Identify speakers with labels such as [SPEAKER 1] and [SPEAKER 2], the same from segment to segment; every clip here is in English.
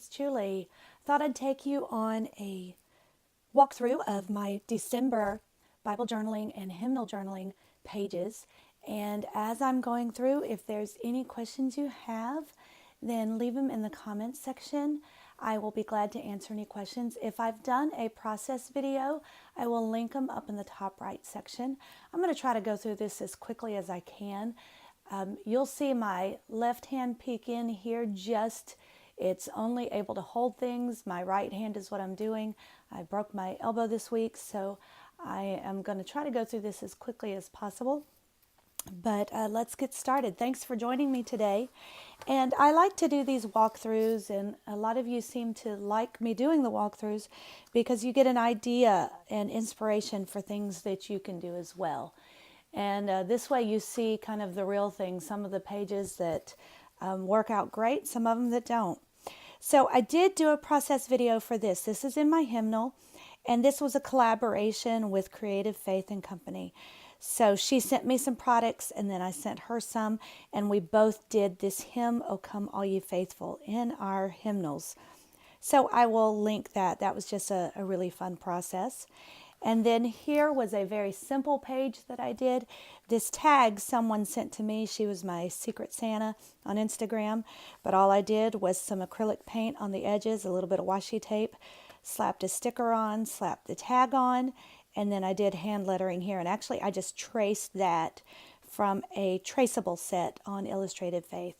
[SPEAKER 1] it's Julie. Thought I'd take you on a walkthrough of my December Bible journaling and hymnal journaling pages. And as I'm going through, if there's any questions you have, then leave them in the comments section. I will be glad to answer any questions. If I've done a process video, I will link them up in the top right section. I'm going to try to go through this as quickly as I can. You'll see my left hand peek in here, it's only able to hold things. My right hand is what I'm doing. I broke my elbow this week, so I am going to try to go through this as quickly as possible. But let's get started. Thanks for joining me today. And I like to do these walkthroughs, and a lot of you seem to like me doing the walkthroughs because you get an idea and inspiration for things that you can do as well. And this way you see kind of the real thing, some of the pages that work out great, some of them that don't. So I did do a process video for this. This is in my hymnal, and this was a collaboration with Creative Faith and Company. So she sent me some products, and then I sent her some, and we both did this hymn, O Come All Ye Faithful, in our hymnals. So I will link that. That was just a really fun process. And then here was a very simple page that I did. This tag someone sent to me. She was my Secret Santa on Instagram. But all I did was some acrylic paint on the edges, a little bit of washi tape, slapped a sticker on, slapped the tag on, and then I did hand lettering here. And actually I just traced that from a traceable set on Illustrated Faith.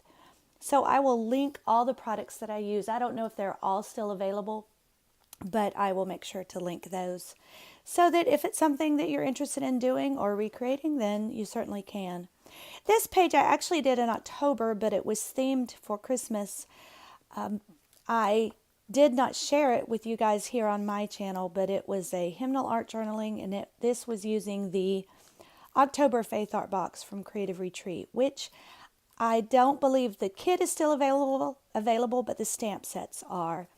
[SPEAKER 1] So I will link all the products that I use. I don't know if they're all still available, but I will make sure to link those so that if it's something that you're interested in doing or recreating, then you certainly can. This page I actually did in October, but it was themed for Christmas. I did not share it with you guys here on my channel, but it was a hymnal art journaling, and this was using the October Faith Art Box from Creative Retreat, which I don't believe the kit is still available, but the stamp sets are.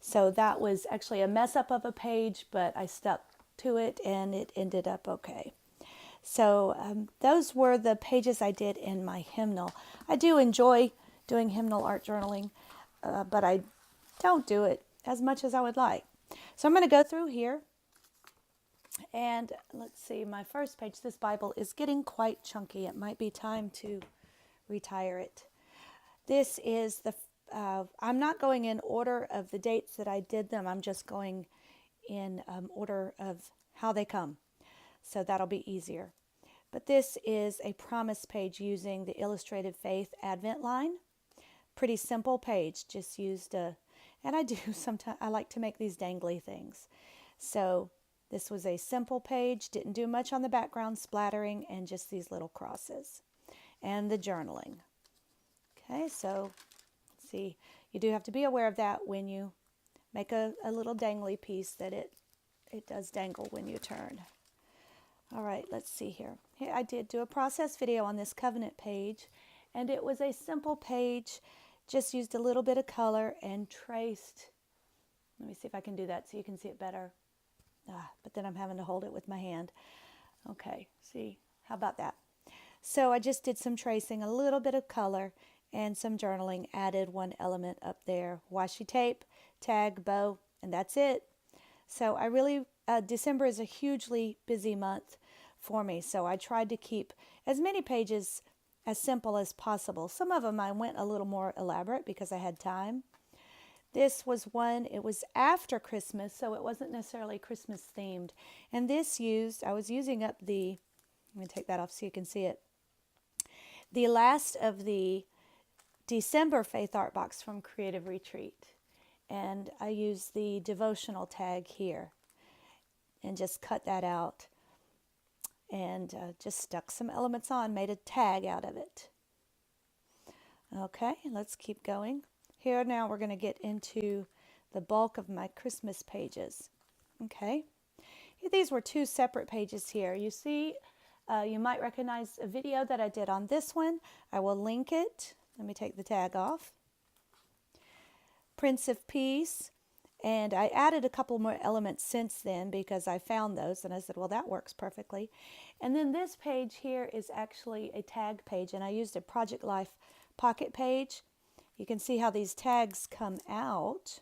[SPEAKER 1] So that was actually a mess up of a page, but I stuck to it and it ended up okay. So those were the pages I did in my hymnal. I do enjoy doing hymnal art journaling, but I don't do it as much as I would like. So I'm going to go through here. And let's see, my first page, this Bible is getting quite chunky. It might be time to retire it. This is I'm not going in order of the dates that I did them. I'm just going in order of how they come. So that'll be easier. But this is a promise page using the Illustrated Faith Advent line. Pretty simple page, just used and I do sometimes, I like to make these dangly things. So this was a simple page, didn't do much on the background splattering, and just these little crosses. And the journaling. Okay, so see, you do have to be aware of that when you make a little dangly piece, that it does dangle when you turn. All right, let's see here. Here I did do a process video on this covenant page, and it was a simple page, just used a little bit of color and traced. Let me see if I can do that so you can see it better. But then I'm having to hold it with my hand. Okay, see, how about that? So I just did some tracing, a little bit of color, and some journaling, added one element up there, washi tape, tag, bow, and that's it. So I really, December is a hugely busy month for me, so I tried to keep as many pages as simple as possible. Some of them I went a little more elaborate because I had time. This was one, it was after Christmas, so it wasn't necessarily Christmas themed. And this I was using up let me take that off so you can see it. The last of the December Faith Art Box from Creative Retreat. And I used the devotional tag here and just cut that out and just stuck some elements on, made a tag out of it. Okay, let's keep going. Here now we're going to get into the bulk of my Christmas pages. Okay, these were two separate pages here. You see, you might recognize a video that I did on this one. I will link it. Let me take the tag off. Prince of Peace. And I added a couple more elements since then because I found those and I said, well, that works perfectly. And then this page here is actually a tag page, and I used a Project Life pocket page You can see how these tags come out.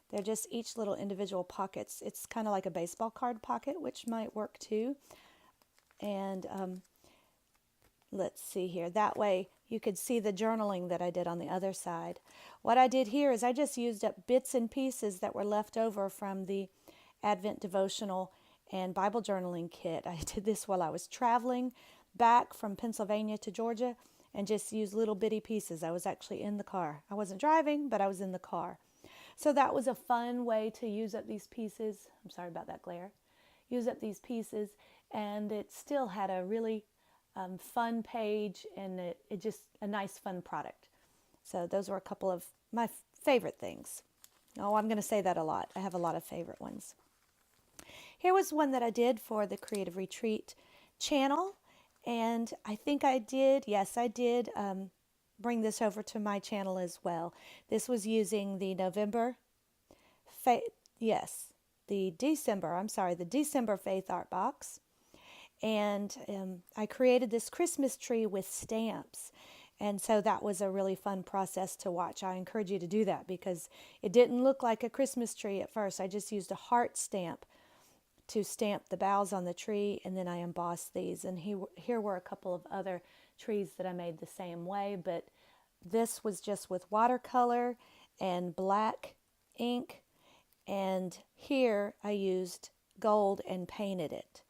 [SPEAKER 1] They're just each little individual pockets. It's kind of like a baseball card pocket, which might work too. And let's see here. That way you could see the journaling that I did on the other side. What I did here is I just used up bits and pieces that were left over from the Advent devotional and Bible journaling kit. I did this while I was traveling back from Pennsylvania to Georgia and just used little bitty pieces. I was actually in the car. I wasn't driving, but I was in the car. So that was a fun way to use up these pieces. I'm sorry about that glare. Use up these pieces, and it still had a really fun page, and it just a nice fun product. So those were a couple of my favorite things. Oh, I'm going to say that a lot. I have a lot of favorite ones. Here was one that I did for the Creative Retreat channel, and I think I did, yes, I did bring this over to my channel as well. This was using the the December Faith Art Box. And I created this Christmas tree with stamps. And so that was a really fun process to watch. I encourage you to do that because it didn't look like a Christmas tree at first. I just used a heart stamp to stamp the boughs on the tree, and then I embossed these. And here were a couple of other trees that I made the same way, but this was just with watercolor and black ink, and here I used gold and painted it.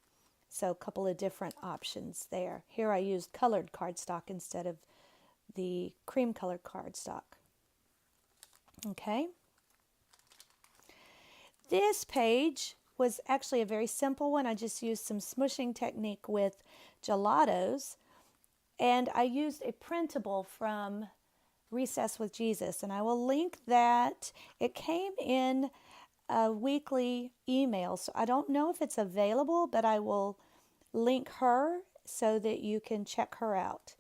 [SPEAKER 1] So a couple of different options there. Here I used colored cardstock instead of the cream colored cardstock. Okay. This page was actually a very simple one. I just used some smushing technique with gelatos, and I used a printable from Recess with Jesus, and I will link that. It came in a weekly email, so I don't know if it's available, but I will link her so that you can check her out.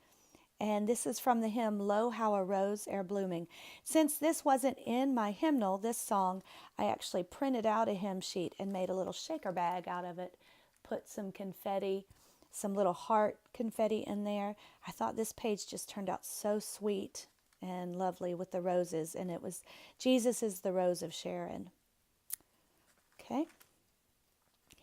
[SPEAKER 1] And this is from the hymn, Lo, How a Rose Ere Blooming. Since this wasn't in my hymnal, this song, I actually printed out a hymn sheet and made a little shaker bag out of it, put some confetti, some little heart confetti in there. I thought this page just turned out so sweet and lovely with the roses, and it was Jesus is the Rose of Sharon. Okay.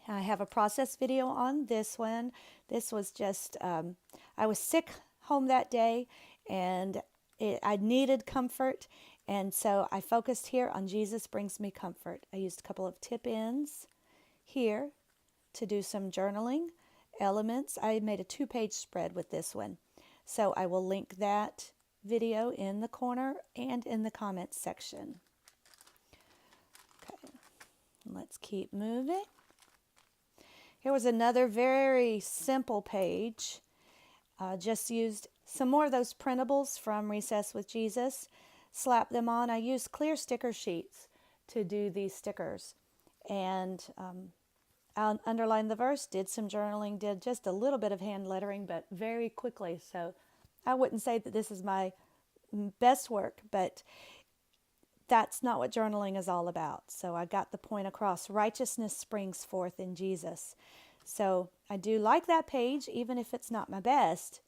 [SPEAKER 1] I have a process video on this one. This was just, I was sick home that day, and I needed comfort, and so I focused here on Jesus Brings Me Comfort. I used a couple of tip ends here to do some journaling elements. I made a 2-page spread with this one, so I will link that video in the corner and in the comments section. Okay, let's keep moving. Here was another very simple page. Just used some more of those printables from Recess with Jesus. Slapped them on. I used clear sticker sheets to do these stickers. And I underlined the verse, did some journaling, did just a little bit of hand lettering, but very quickly. So I wouldn't say that this is my best work, but that's not what journaling is all about. So I got the point across. Righteousness springs forth in Jesus. So I do like that page, even if it's not my best.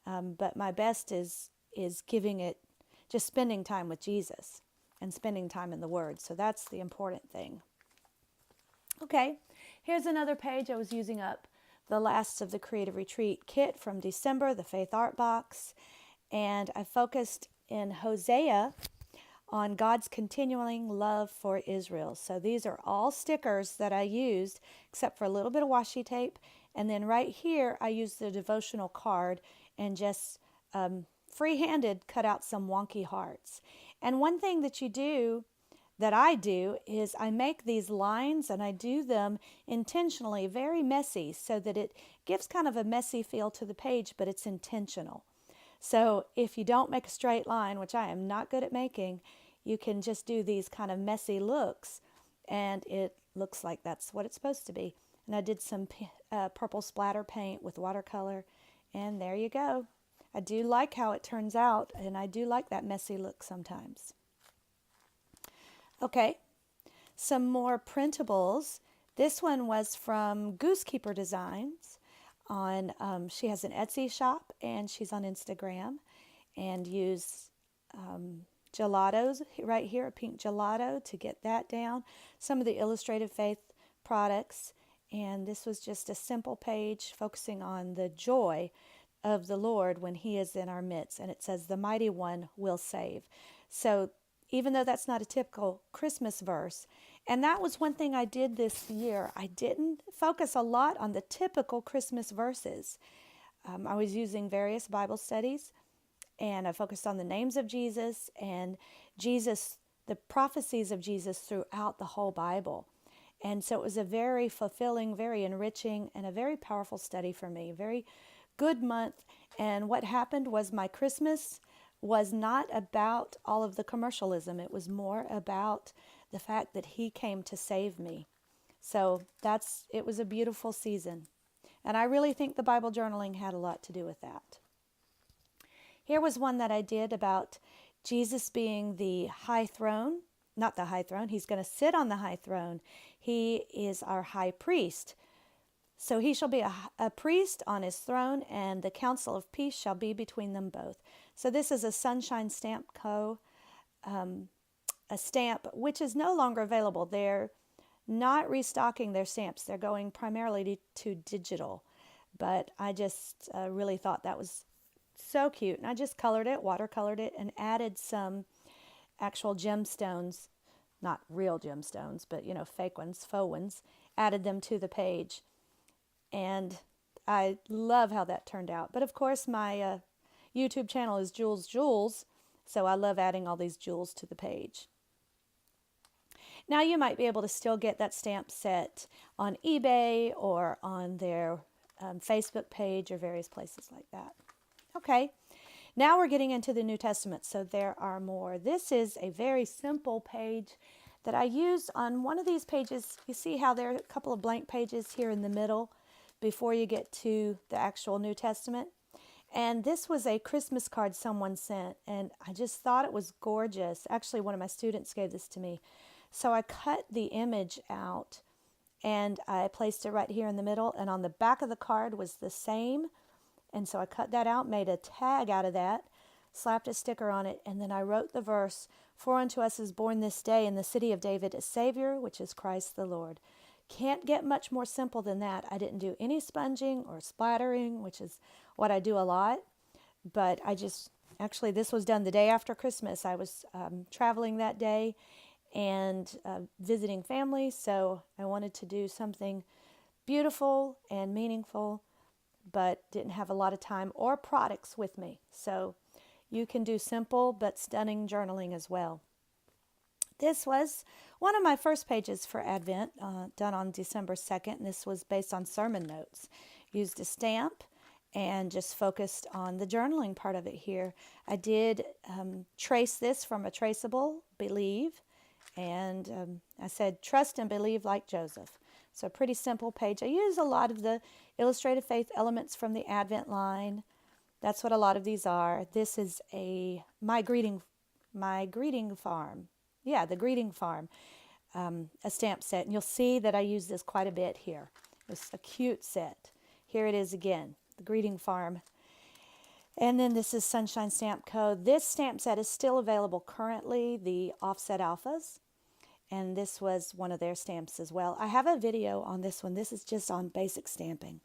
[SPEAKER 1] But my best is giving it, just spending time with Jesus and spending time in the Word. So that's the important thing. Okay, here's another page. I was using up the last of the Creative Retreat kit from December, the Faith Art Box. And I focused in Hosea on God's continuing love for Israel. So these are all stickers that I used, except for a little bit of washi tape. And then right here, I used the devotional card and just free-handed cut out some wonky hearts. And one thing that I do is I make these lines, and I do them intentionally very messy so that it gives kind of a messy feel to the page, but it's intentional. So if you don't make a straight line, which I am not good at making, you can just do these kind of messy looks, and it looks like that's what it's supposed to be. And I did some purple splatter paint with watercolor, and there you go. I do like how it turns out, and I do like that messy look sometimes. Okay, some more printables. This one was from Goosekeeper Designs. She has an Etsy shop, and she's on Instagram, and use gelatos right here, a pink gelato to get that down. Some of the Illustrated Faith products. And this was just a simple page focusing on the joy of the Lord when He is in our midst. And it says, the mighty one will save. So even though that's not a typical Christmas verse, and that was one thing I did this year, I didn't focus a lot on the typical Christmas verses. I was using various Bible studies, and I focused on the names of Jesus and Jesus, the prophecies of Jesus throughout the whole Bible. And so it was a very fulfilling, very enriching, and a very powerful study for me. Very good month. And what happened was my Christmas was not about all of the commercialism. It was more about the fact that He came to save me. So it was a beautiful season. And I really think the Bible journaling had a lot to do with that. Here was one that I did about Jesus being the high throne. Not the high throne. He's going to sit on the high throne. He is our high priest. So He shall be a priest on His throne, and the council of peace shall be between them both. So this is a Sonshine Stamp Co. A stamp which is no longer available. They're not restocking their stamps. They're going primarily to digital. But I just really thought that was so cute. And I just colored it, watercolored it, and added some actual gemstones, not real gemstones, but fake ones, faux ones, added them to the page. And I love how that turned out. But of course, my YouTube channel is Jules Jules, so I love adding all these jewels to the page. Now you might be able to still get that stamp set on eBay or on their Facebook page or various places like that. Okay, now we're getting into the New Testament, so there are more. This is a very simple page that I used on one of these pages. You see how there are a couple of blank pages here in the middle before you get to the actual New Testament. And this was a Christmas card someone sent, and I just thought it was gorgeous. Actually, one of my students gave this to me. So I cut the image out and I placed it right here in the middle, and on the back of the card was the same. And so I cut that out, made a tag out of that, slapped a sticker on it, and then I wrote the verse, "For unto us is born this day in the city of David a Savior, which is Christ the Lord." Can't get much more simple than that. I didn't do any sponging or splattering, which is what I do a lot. But actually this was done the day after Christmas. I was traveling that day and visiting family, so I wanted to do something beautiful and meaningful, but didn't have a lot of time or products with me. So you can do simple but stunning journaling as well. This was one of my first pages for Advent, done on December 2nd. And this was based on sermon notes. Used a stamp and just focused on the journaling part of it here. I did trace this from a traceable, believe, and I said, trust and believe like Joseph. So a pretty simple page. I use a lot of the Illustrated Faith elements from the Advent line. That's what a lot of these are. This is my greeting farm. Yeah, the greeting farm, a stamp set. And you'll see that I use this quite a bit here. It's a cute set. Here it is again, the greeting farm. And then this is Sonshine Stamp Co. This stamp set is still available currently, the offset alphas. And this was one of their stamps as well. I have a video on this one. This is just on basic stamping.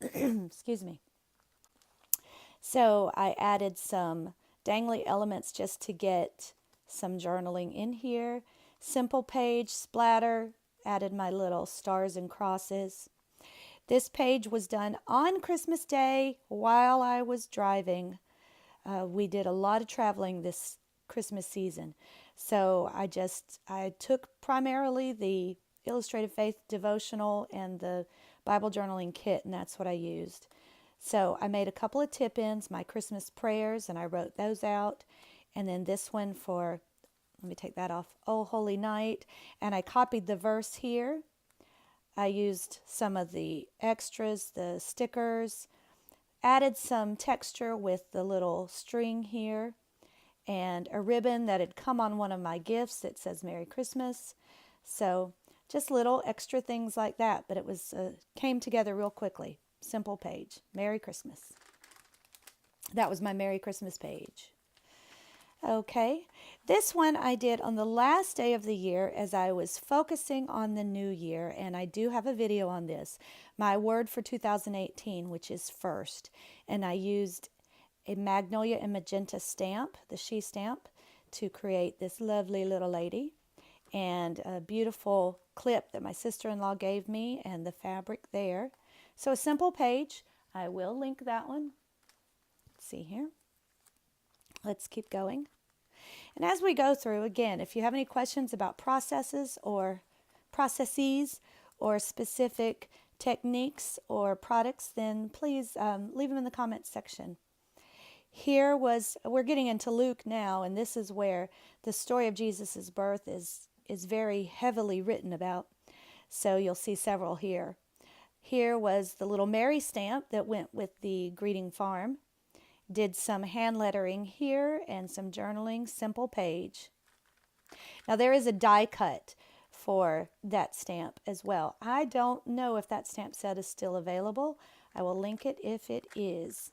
[SPEAKER 1] Excuse me. So I added some dangly elements just to get some journaling in here. Simple page, splatter, added my little stars and crosses. This page was done on Christmas Day while I was driving. We did a lot of traveling this Christmas season. So I took primarily the Illustrated Faith devotional and the Bible journaling kit, and that's what I used. So I made a couple of tip-ins, my Christmas prayers, and I wrote those out. And then this one for, let me take that off, Oh Holy Night. And I copied the verse here. I used some of the extras, the stickers, added some texture with the little string here, and a ribbon that had come on one of my gifts that says Merry Christmas. So just little extra things like that, but it was came together real quickly. Simple page. Merry Christmas. That was my Merry Christmas page. Okay, this one I did on the last day of the year as I was focusing on the new year, and I do have a video on this. My word for 2018, which is first, and I used a magnolia and magenta stamp, the she stamp, to create this lovely little lady, and a beautiful clip that my sister-in-law gave me, and the fabric there. So a simple page. I will link that one. Let's see here. Let's keep going. And as we go through, again, if you have any questions about processes or specific techniques or products, then please leave them in the comments section. We're getting into Luke now, and this is where the story of Jesus' birth is very heavily written about. So you'll see several here. Here was the little Mary stamp that went with the greeting farm. Did some hand lettering here and some journaling, simple page. Now there is a die cut for that stamp as well. I don't know if that stamp set is still available. I will link it if it is.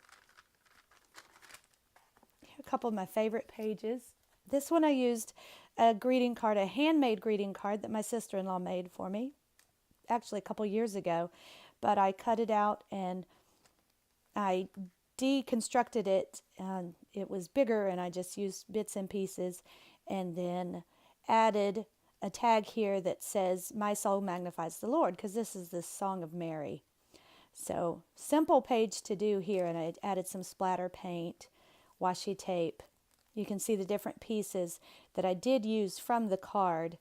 [SPEAKER 1] Here are a couple of my favorite pages. This one I used a greeting card, a handmade greeting card that my sister-in-law made for me, actually a couple years ago, but I cut it out and I deconstructed it, and it was bigger, and I just used bits and pieces, and then added a tag here that says, "My soul magnifies the Lord," because this is the Song of Mary. So simple page to do here, and I added some splatter paint, washi tape. You can see the different pieces that I did use from the card.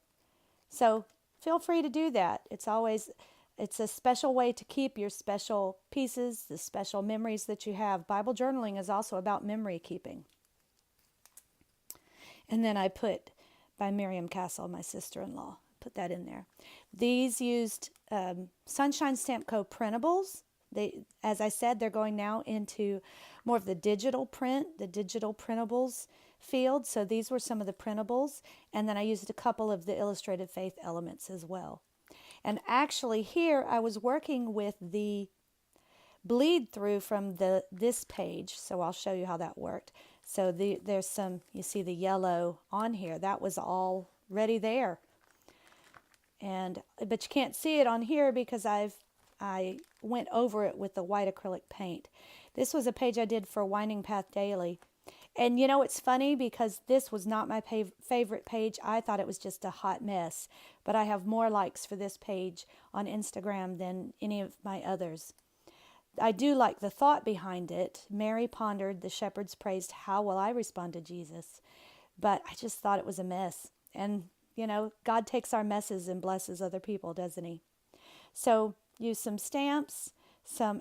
[SPEAKER 1] So feel free to do that. It's a special way to keep your special pieces, the special memories that you have. Bible journaling is also about memory keeping. And then I put by Miriam Castle, my sister-in-law, put that in there. These used Sonshine Stamp Co. printables. As I said, they're going now into more of the digital print, the digital printables field. So these were some of the printables. And then I used a couple of the illustrated faith elements as well. And actually here I was working with the bleed through from this page, so I'll show you how that worked. So there's some, you see the yellow on here, that was already there. But you can't see it on here because I went over it with the white acrylic paint. This was a page I did for Winding Path Daily. And you know, it's funny because this was not my favorite page. I thought it was just a hot mess. But I have more likes for this page on Instagram than any of my others. I do like the thought behind it. Mary pondered, the shepherds praised, how will I respond to Jesus? But I just thought it was a mess. And, you know, God takes our messes and blesses other people, doesn't he? So use some stamps.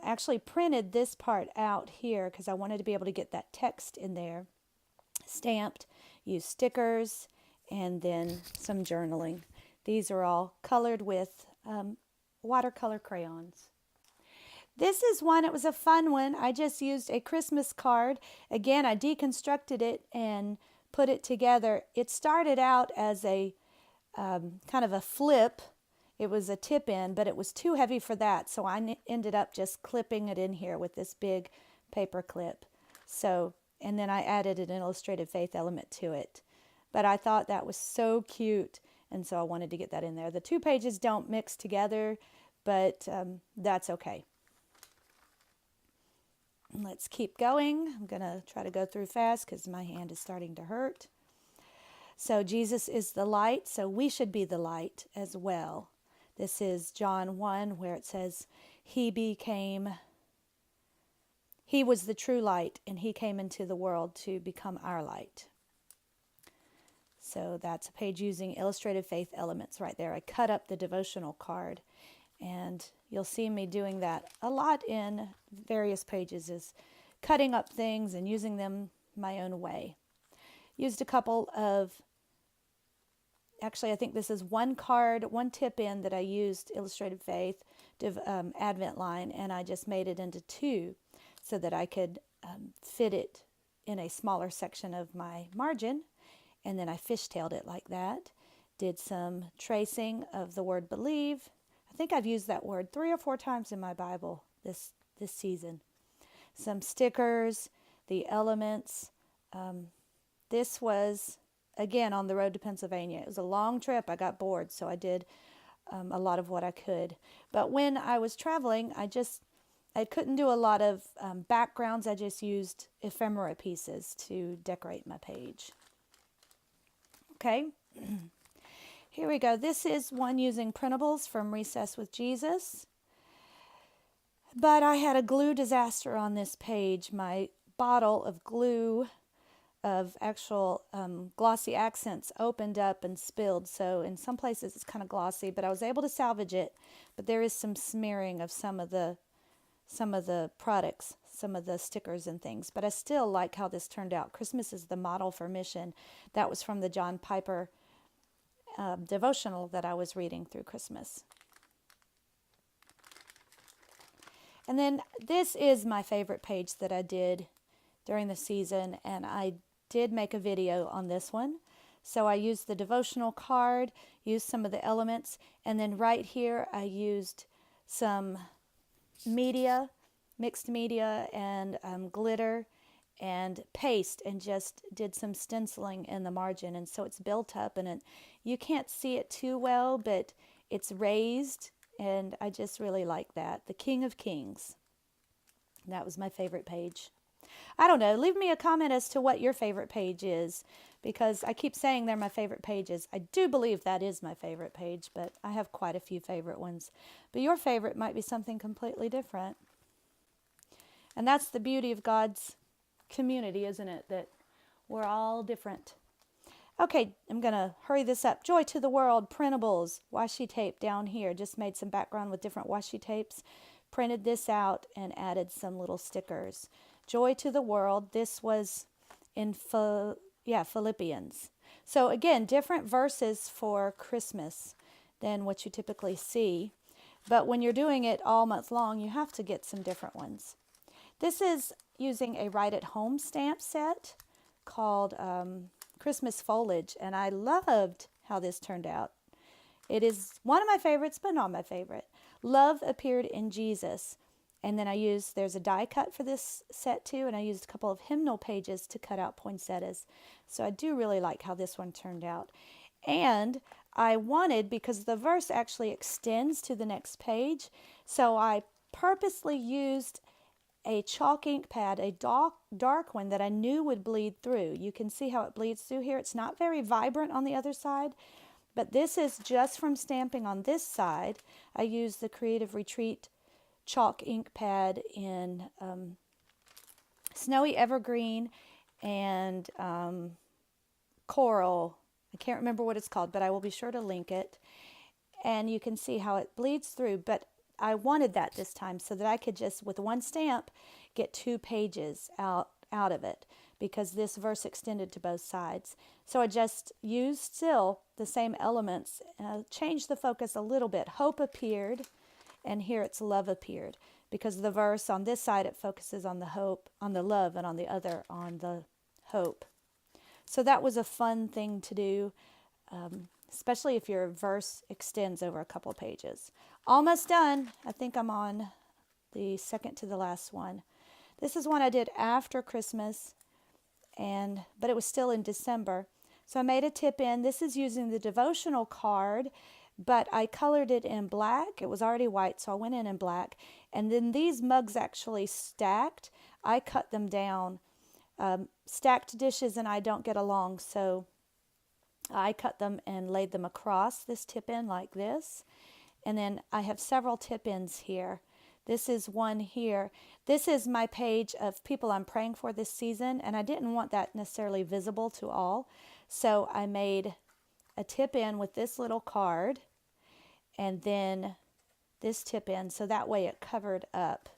[SPEAKER 1] Actually printed this part out here because I wanted to be able to get that text in there. Stamped, use stickers, and then some journaling. These are all colored with watercolor crayons. This is one, it was a fun one. I just used a Christmas card. Again, I deconstructed it and put it together. It started out as a kind of a flip. It was a tip in, but it was too heavy for that, so I ended up just clipping it in here with this big paper clip. So, and then I added an illustrated faith element to it. But I thought that was so cute, and so I wanted to get that in there. The two pages don't mix together, but that's okay. Let's keep going. I'm going to try to go through fast because my hand is starting to hurt. So Jesus is the light, so we should be the light as well. This is John 1 where it says, He was the true light, and he came into the world to become our light. So that's a page using illustrated faith elements right there. I cut up the devotional card, and you'll see me doing that a lot in various pages, is cutting up things and using them my own way. Used a couple of, actually I think this is one card, one tip in that I used illustrated faith, Advent line, and I just made it into two so that I could fit it in a smaller section of my margin, and then I fishtailed it like that. Did some tracing of the word believe. I think I've used that word 3 or 4 times in my Bible this season. Some stickers, the elements, this was, again, on the road to Pennsylvania. It was a long trip. I got bored, so I did a lot of what I could. But when I was traveling, I couldn't do a lot of backgrounds. I just used ephemera pieces to decorate my page. Okay, here we go. This is one using printables from Recess with Jesus. But I had a glue disaster on this page. My bottle of glue of actual glossy accents opened up and spilled. So in some places it's kind of glossy, but I was able to salvage it. But there is some smearing of some of the products, some of the stickers and things. But I still like how this turned out. Christmas is the model for mission. That was from the John Piper devotional that I was reading through Christmas. And then this is my favorite page that I did during the season, and I did make a video on this one. So I used the devotional card, used some of the elements, and then right here I used some media, mixed media, and glitter and paste, and just did some stenciling in the margin. And so it's built up, and you can't see it too well, but it's raised, and I just really like that. The King of Kings. That was my favorite page. I don't know. Leave me a comment as to what your favorite page is, because I keep saying they're my favorite pages. I do believe that is my favorite page, but I have quite a few favorite ones. But your favorite might be something completely different. And that's the beauty of God's community, isn't it? That we're all different. Okay, I'm going to hurry this up. Joy to the World, printables, washi tape down here. Just made some background with different washi tapes. Printed this out and added some little stickers. Joy to the World. This was in Philippians. So again, different verses for Christmas than what you typically see. But when you're doing it all month long, you have to get some different ones. This is using a Write at Home stamp set called Christmas Foliage, and I loved how this turned out. It is one of my favorites, but not my favorite. Love appeared in Jesus. And then there's a die cut for this set too, and I used a couple of hymnal pages to cut out poinsettias. So I do really like how this one turned out. And I wanted, because the verse actually extends to the next page, so I purposely used a chalk ink pad, a dark one that I knew would bleed through. You can see how it bleeds through here. It's not very vibrant on the other side, but this is just from stamping on this side. I used the Creative Retreat chalk ink pad in Snowy Evergreen and Coral. I can't remember what it's called, but I will be sure to link it. And you can see how it bleeds through, but I wanted that this time so that I could just, with one stamp, get 2 pages out of it, because this verse extended to both sides. So I just used still the same elements, changed the focus a little bit. Hope appeared, and here it's love appeared, because the verse on this side, it focuses on the hope, on the love, and on the other, on the hope. So that was a fun thing to do, especially if your verse extends over a couple pages. Almost done. I think I'm on the second to the last one. This is one I did after Christmas, but it was still in December. So I made a tip in. This is using the devotional card, but I colored it in black. It was already white, so I went in black. And then these mugs actually stacked. I cut them down. Stacked dishes and I don't get along, so I cut them and laid them across this tip in like this. And then I have several tip ins here. This is one here. This is my page of people I'm praying for this season, and I didn't want that necessarily visible to all. So I made a tip in with this little card and then this tip in, so that way it covered up.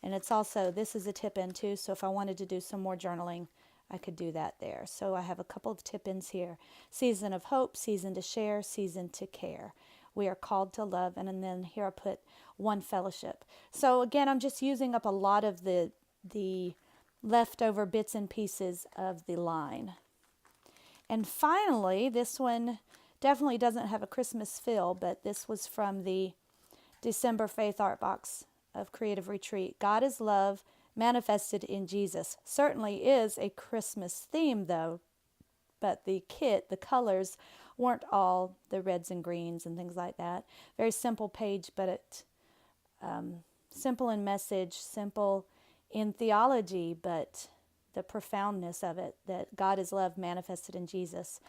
[SPEAKER 1] And it's also, this is a tip in too, so if I wanted to do some more journaling, I could do that there. So I have a couple of tip ins here. Season of hope, season to share, season to care. We are called to love. And then here I put one fellowship. So again, I'm just using up a lot of the leftover bits and pieces of the line. And finally, this one definitely doesn't have a Christmas feel, but this was from the December Faith Art Box of Creative Retreat. God is love manifested in Jesus. Certainly is a Christmas theme, though. but the kit, the colors, weren't all the reds and greens and things like that. Very simple page, but it simple in message, simple in theology, but the profoundness of it, that God is love manifested in Jesus.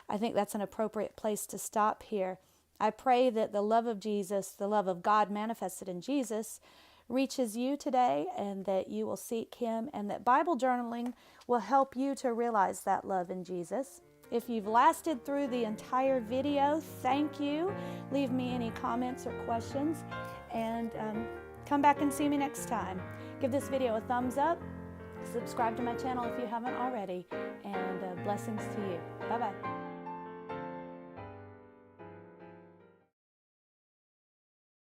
[SPEAKER 1] I think that's an appropriate place to stop here. I pray that the love of Jesus, the love of God manifested in Jesus, reaches you today, and that you will seek Him, and that Bible journaling will help you to realize that love in Jesus. If you've lasted through the entire video, thank you. Leave me any comments or questions, and come back and see me next time. Give this video a thumbs up, subscribe to my channel if you haven't already, and blessings to you. Bye-bye.